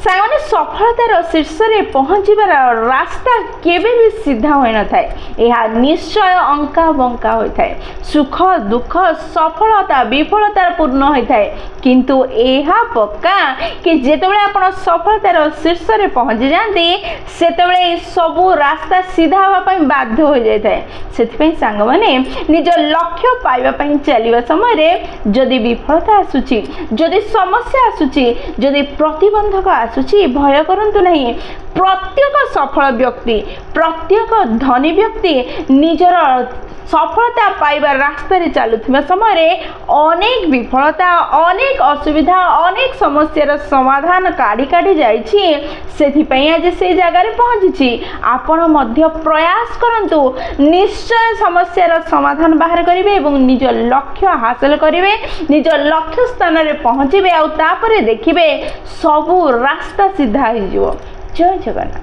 साइने सफलतार शीर्ष में पहुँचार रास्ता केबे भी सीधा हो न था। यह निश्चय अंका बंका होता है। सुख दुख सफलता विफलतार पूर्ण होता है। किंतु यह पक्का कि जितेबाला आप सफलतार शीर्ष में पहुँची जाती से सबू रास्ता सीधा हाँपाई बाध्य हो जाए। से सांग मैंने निज लक्ष्य पाइबापी चलवा समय जदि विफलता आसूची जदि समस्या आसूची जदि प्रतिबंधक आसूची भय करंतु नहीं। प्रत्येक सफल व्यक्ति प्रत्येक धनी व्यक्ति निजर सफलता पाइबार रास्ता चलुवा समय अनेक विफलता अनेक असुविधा अनेक समस्यार समाधान काढ़ी काढ़ी जाइए। आज से जगार पहुँची आपण मध्य प्रयास करंतु निश्चय समस्यार समाधान बाहर करेंगे और निज लक्ष्य हासिल करेंगे निज लक्ष्य स्थान में पहुँचे आउ तापर देखिए सबू रास्ता सीधा हो। जय जगन्नाथ।